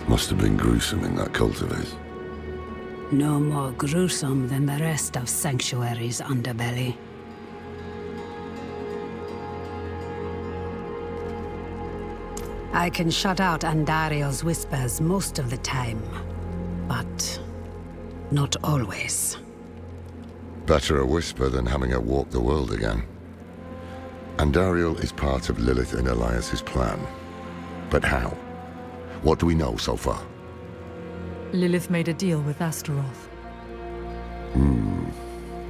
Must have been gruesome in that cult of his. No more gruesome than the rest of Sanctuary's underbelly. I can shut out Andario's whispers most of the time, but not always. Better a whisper than having her walk the world again. Andariel is part of Lilith and Elias's plan. But how? What do we know so far? Lilith made a deal with Astaroth.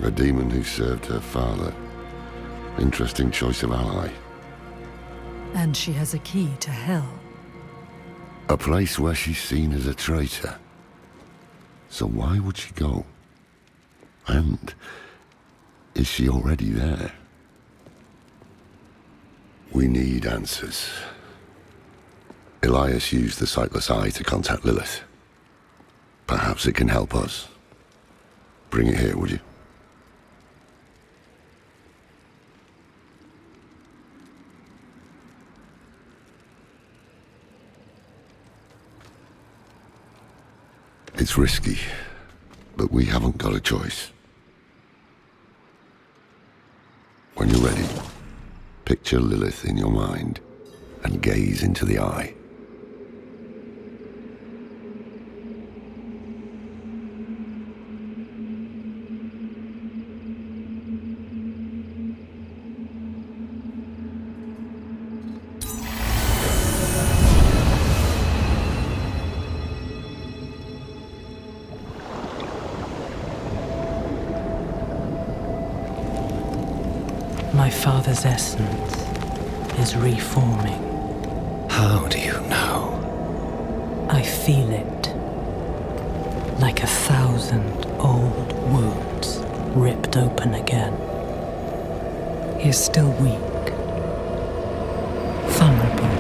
A demon who served her father. Interesting choice of ally. And she has a key to hell. A place where she's seen as a traitor. So why would she go? And is she already there? We need answers. Elias used the Sightless Eye to contact Lilith. Perhaps it can help us. Bring it here, would you? It's risky, but we haven't got a choice. When you're ready, picture Lilith in your mind and gaze into the eye. My father's essence is reforming. How do you know? I feel it. Like 1,000 old wounds ripped open again. He is still weak. Vulnerable.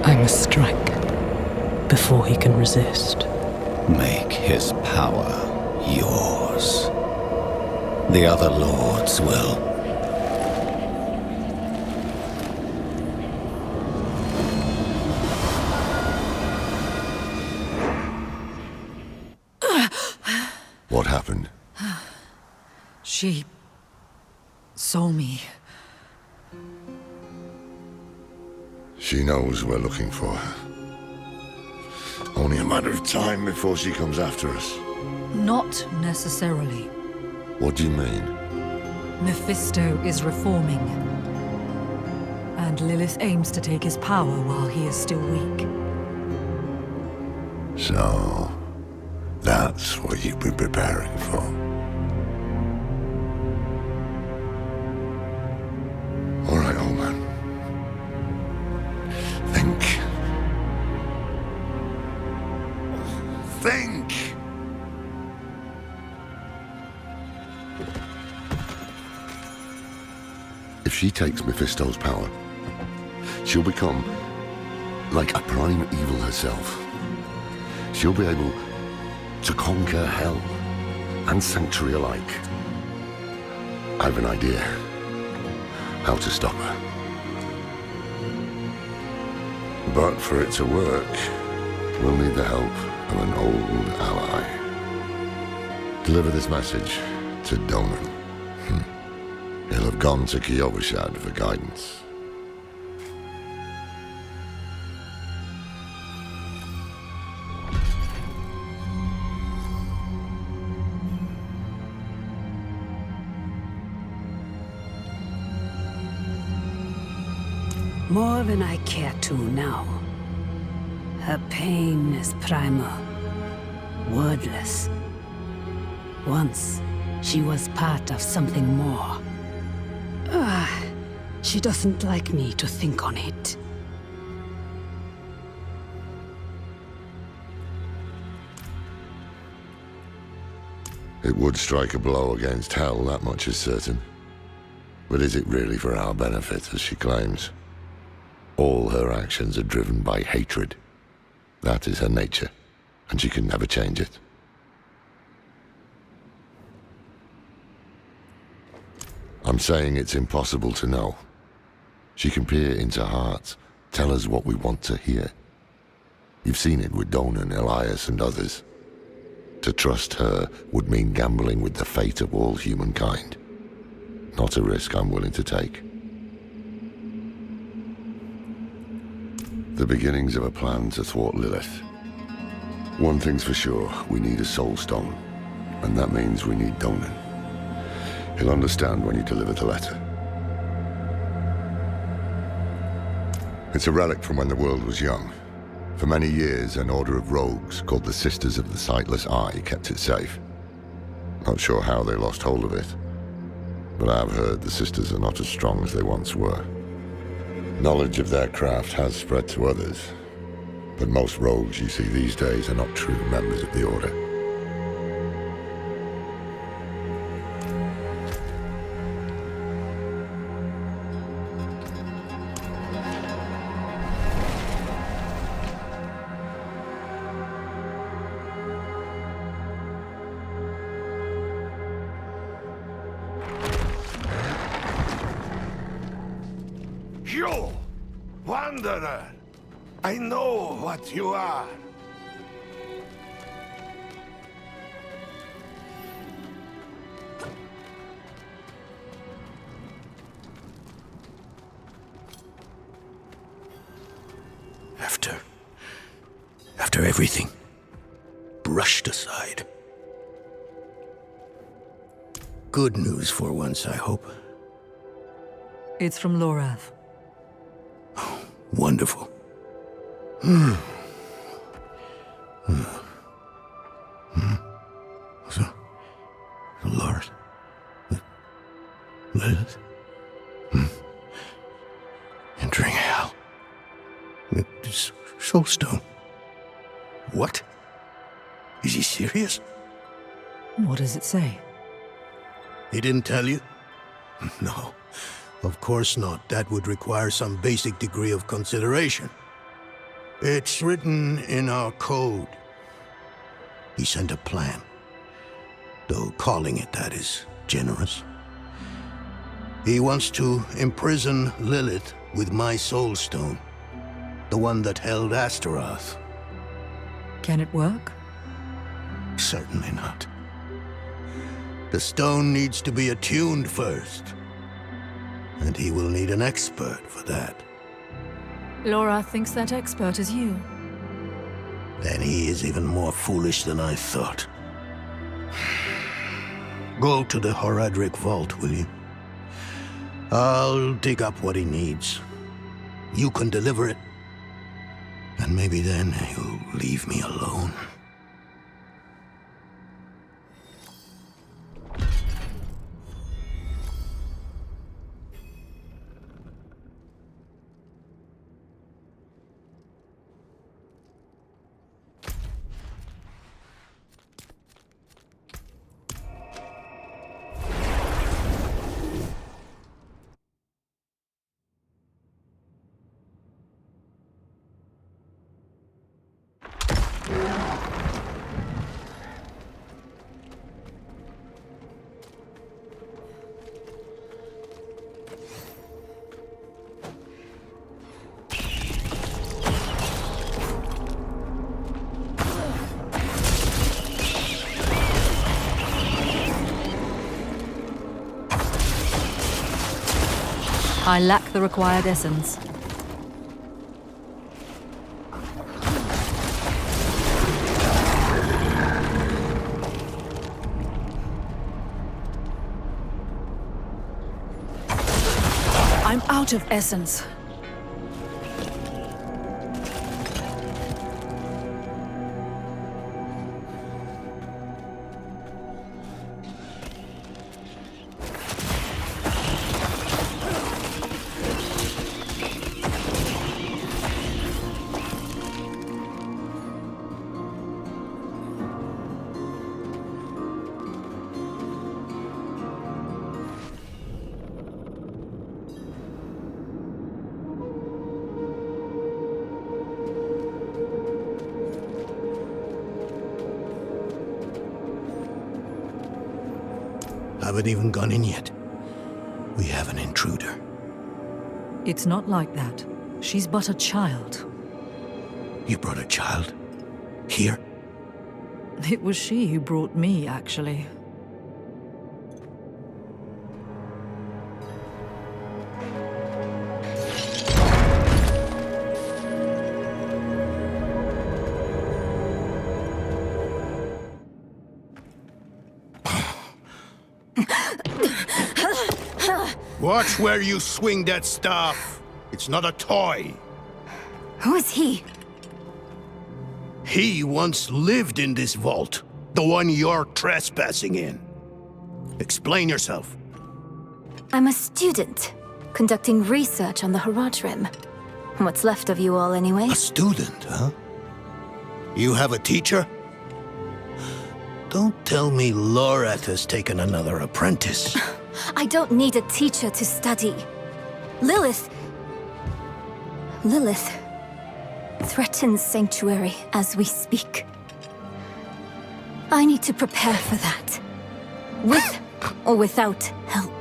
I must strike before he can resist. Make his power yours. The other lords will. What happened? She saw me. She knows we're looking for her. Only a matter of time before she comes after us. Not necessarily. What do you mean? Mephisto is reforming. And Lilith aims to take his power while he is still weak. So, that's what you've been preparing for. All right, old man. Think. Think! If she takes Mephisto's power, she'll become like a prime evil herself. She'll be able to conquer hell and sanctuary alike. I have an idea how to stop her. But for it to work, we'll need the help of an old ally. Deliver this message to Doman. He'll have gone to Kyovashad for guidance. More than I care to now. Her pain is primal, wordless. Once, she was part of something more. She doesn't like me to think on it. It would strike a blow against hell, that much is certain. But is it really for our benefit, as she claims? All her actions are driven by hatred. That is her nature, and she can never change it. I'm saying it's impossible to know. She can peer into hearts, tell us what we want to hear. You've seen it with Donan, Elias, and others. To trust her would mean gambling with the fate of all humankind. Not a risk I'm willing to take. The beginnings of a plan to thwart Lilith. One thing's for sure, we need a soul stone. And that means we need Donan. He'll understand when you deliver the letter. It's a relic from when the world was young. For many years, an order of rogues called the Sisters of the Sightless Eye kept it safe. Not sure how they lost hold of it, but I've heard the Sisters are not as strong as they once were. Knowledge of their craft has spread to others, but most rogues you see these days are not true members of the Order. You, Wanderer! I know what you are. After everything, brushed aside. Good news for once, I hope. It's from Lorath. Wonderful. So, Lord, Lilith, entering hell. This soulstone. What? Is he serious? What does it say? He didn't tell you? No, of course not. That would require some basic degree of consideration. It's written in our code. He sent a plan. Though calling it that is generous. He wants to imprison Lilith with my soulstone. The one that held Astaroth. Can it work? Certainly not. The stone needs to be attuned first. And he will need an expert for that. Lorath thinks that expert is you. Then he is even more foolish than I thought. Go to the Horadric vault, will you? I'll dig up what he needs. You can deliver it. And maybe then he'll leave me alone. I lack the required essence. I'm out of essence. Haven't even gone in yet. We have an intruder. It's not like that. She's but a child. You brought a child? Here? It was she who brought me, actually. Watch where you swing that staff. It's not a toy. Who is he? He once lived in this vault, the one you're trespassing in. Explain yourself. I'm a student, conducting research on the Haraj Rim. What's left of you all, anyway? A student, huh? You have a teacher? Don't tell me Lorath has taken another apprentice. I don't need a teacher to study. Lilith threatens Sanctuary as we speak. I need to prepare for that. With or without help.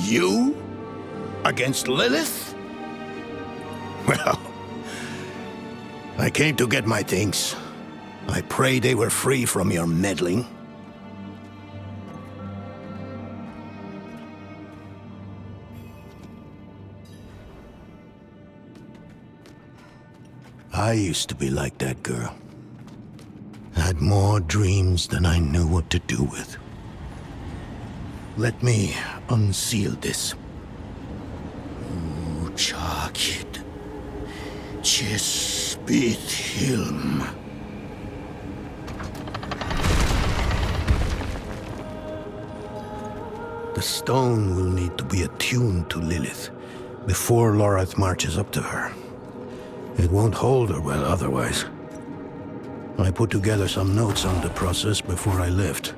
You? Against Lilith? Well, I came to get my things. I pray they were free from your meddling. I used to be like that girl. Had more dreams than I knew what to do with. Let me unseal this. Chakid. Chespit Hilm. The stone will need to be attuned to Lilith before Lorath marches up to her. It won't hold her well otherwise. I put together some notes on the process before I left.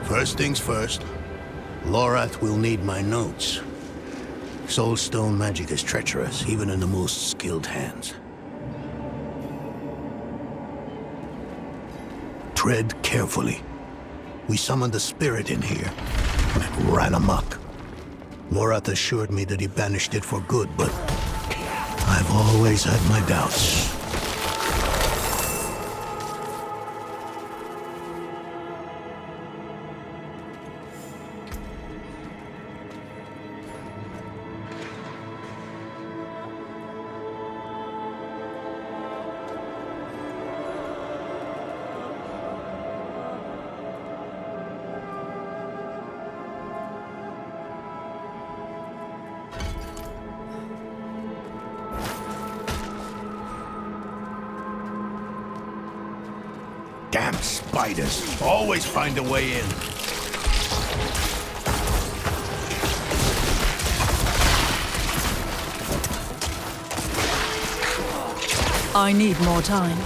First things first, Lorath will need my notes. Soulstone magic is treacherous, even in the most skilled hands. Tread carefully. We summoned the spirit in here, and it ran amok. Lorath assured me that he banished it for good, but I've always had my doubts. Damn spiders. Always find a way in. I need more time.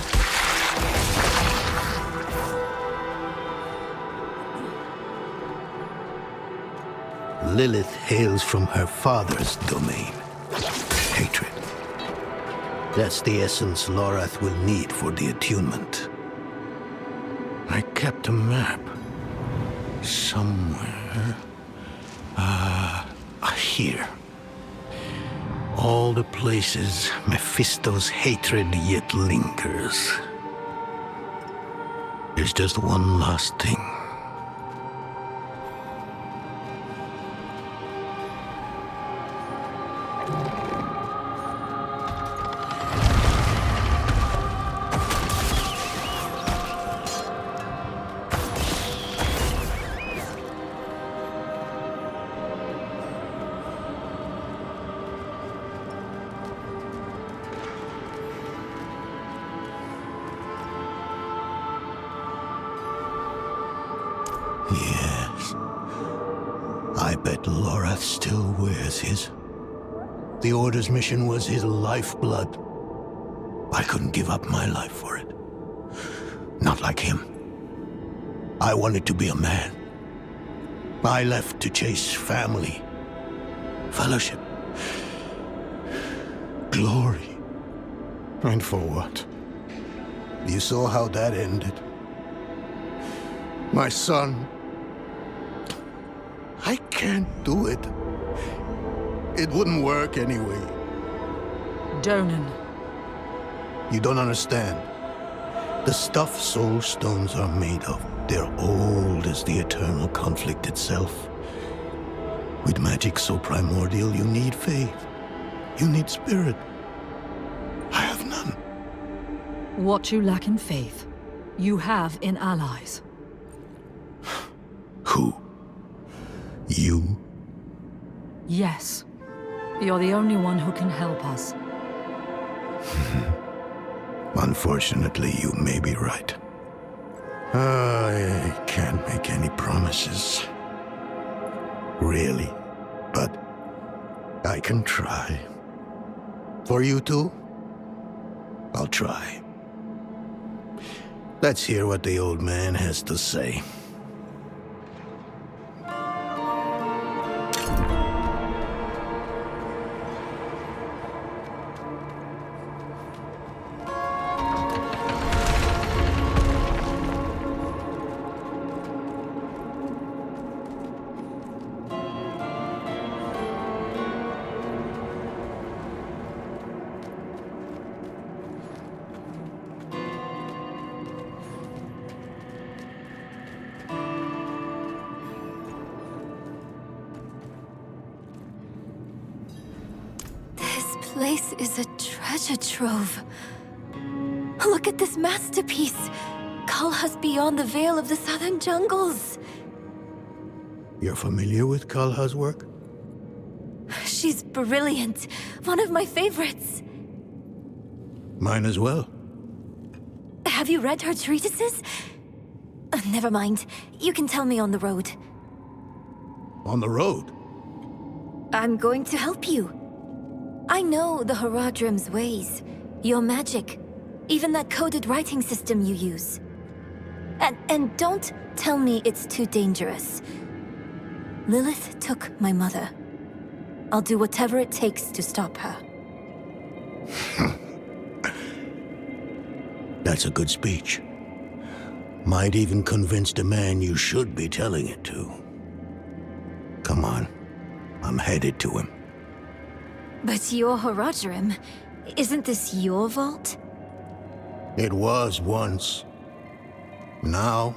Lilith hails from her father's domain. Hatred. That's the essence Lorath will need for the attunement. I kept a map. Somewhere. Here. All the places Mephisto's hatred yet lingers. There's just one last thing. Yes. I bet Lorath still wears his. The Order's mission was his lifeblood. I couldn't give up my life for it. Not like him. I wanted to be a man. I left to chase family, fellowship, glory. And for what? You saw how that ended. My son. I can't do it. It wouldn't work anyway. Donan. You don't understand. The stuff soul stones are made of, they're old as the eternal conflict itself. With magic so primordial, you need faith. You need spirit. I have none. What you lack in faith, you have in allies. Who? You? Yes. You're the only one who can help us. Unfortunately, you may be right. I can't make any promises. Really. But I can try. For you two, I'll try. Let's hear what the old man has to say. This place is a treasure trove. Look at this masterpiece. Kalha's beyond the veil of the southern jungles. You're familiar with Kalha's work? She's brilliant. One of my favorites. Mine as well. Have you read her treatises? Never mind. You can tell me on the road. On the road? I'm going to help you. I know the Haradrim's ways, your magic, even that coded writing system you use. And don't tell me it's too dangerous. Lilith took my mother. I'll do whatever it takes to stop her. That's a good speech. Might even convince the man you should be telling it to. Come on, I'm headed to him. But you're Haradrim. Isn't this your vault? It was once. Now,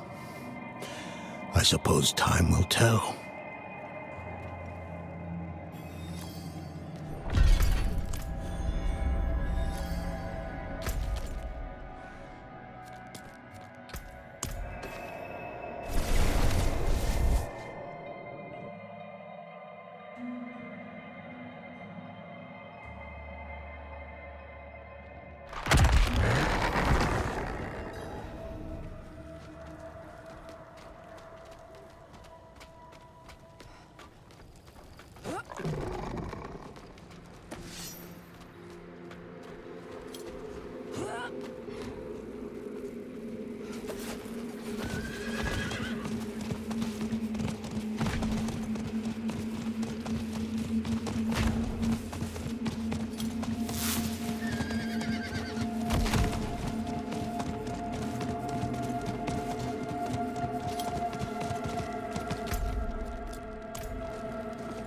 I suppose time will tell.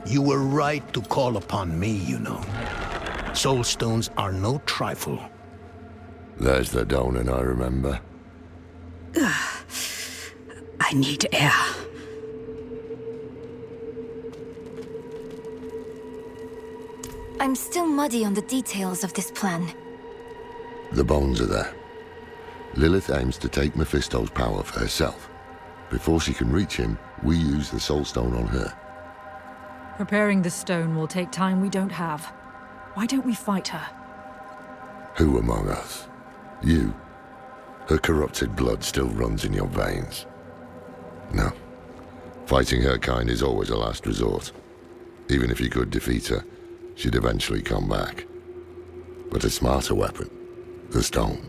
You were right to call upon me, you know. Soul stones are no trifle. There's the Donan I remember. I need air. I'm still muddy on the details of this plan. The bones are there. Lilith aims to take Mephisto's power for herself. Before she can reach him, we use the Soul Stone on her. Preparing the stone will take time we don't have. Why don't we fight her? Who among us? You. Her corrupted blood still runs in your veins. No. Fighting her kind is always a last resort. Even if you could defeat her, she'd eventually come back. But a smarter weapon, the stone,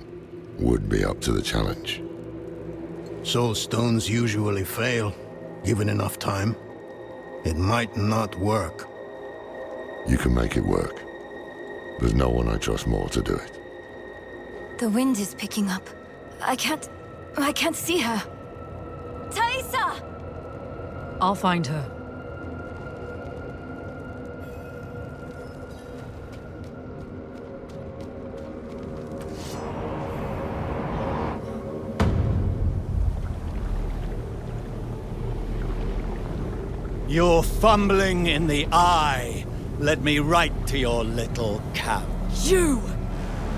would be up to the challenge. Soul stones usually fail, given enough time. It might not work. You can make it work. There's no one I trust more to do it. The wind is picking up. I can't see her. Thaisa! I'll find her. You're fumbling in the eye. Let me write to your little count. You!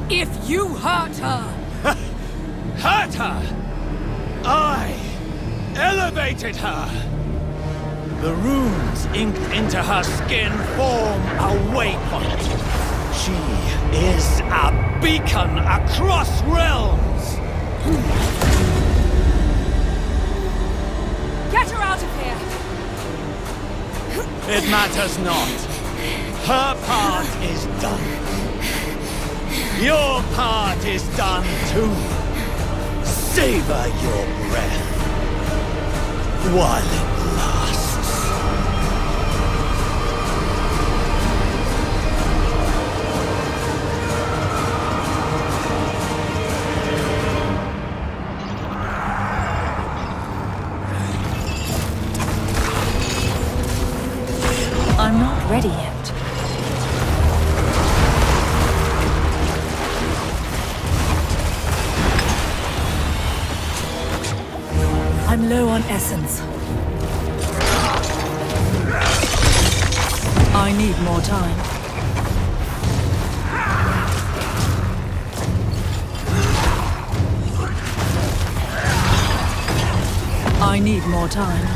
If you hurt her! Hurt her! I elevated her! The runes inked into her skin form a waypoint. She is a beacon across realms! Get her out of here! It matters not. Her part is done. Your part is done too. Savor your breath while it lasts. I'm not ready yet. I'm low on essence. I need more time. I need more time.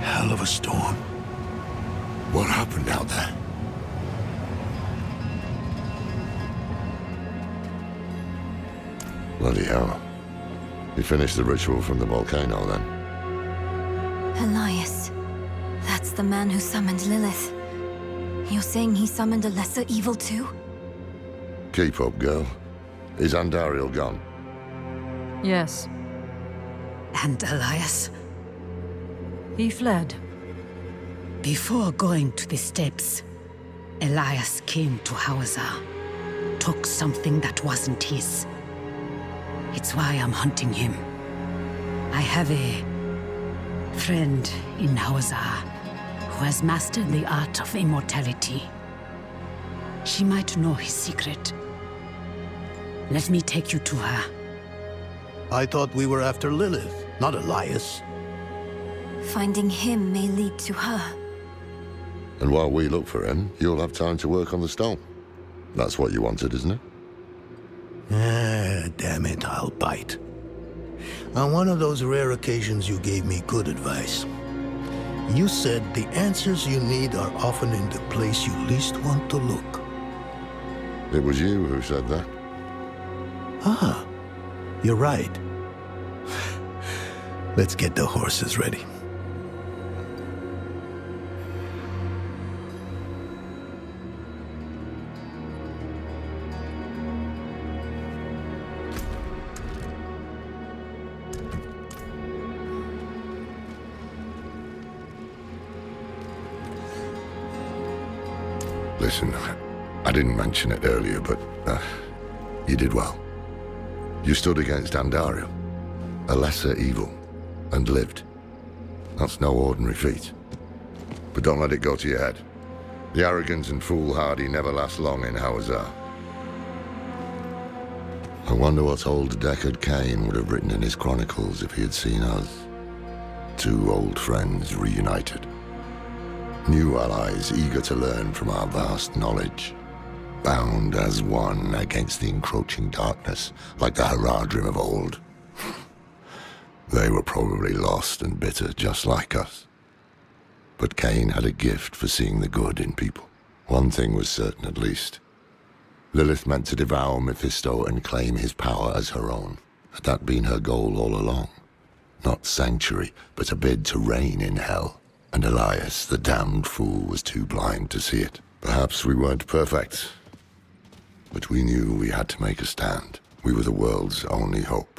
Hell of a storm. What happened out there? Bloody hell. You finished the ritual from the volcano, then? Elias. That's the man who summoned Lilith. You're saying he summoned a lesser evil too? Keep up, girl. Is Andariel gone? Yes, And Elias, he fled. before going to the steps, Elias came to Hawazar, took something that wasn't his. It's why I'm hunting him. I have a friend in Hawazar who has mastered the art of immortality. She might know his secret. Let me take you to her. I thought we were after Lilith, not Elias. Finding him may lead to her. And while we look for him, you'll have time to work on the stone. That's what you wanted, isn't it? Ah, damn it, I'll bite. On one of those rare occasions you gave me good advice. You said the answers you need are often in the place you least want to look. It was you who said that. Ah, you're right. Let's get the horses ready. Listen, I didn't mention it earlier, but you did well. You stood against Andariel, a lesser evil, and lived. That's no ordinary feat. But don't let it go to your head. The arrogance and foolhardy never last long in Hawazar. I wonder what old Deckard Cain would have written in his chronicles if he had seen us. Two old friends reunited. New allies eager to learn from our vast knowledge. bound as one against the encroaching darkness, like the Haradrim of old. They were probably lost and bitter, just like us. But Cain had a gift for seeing the good in people. One thing was certain, at least. Lilith meant to devour Mephisto and claim his power as her own. Had that been her goal all along? Not sanctuary, but a bid to reign in hell. And Elias, the damned fool, was too blind to see it. Perhaps we weren't perfect, but we knew we had to make a stand. We were the world's only hope.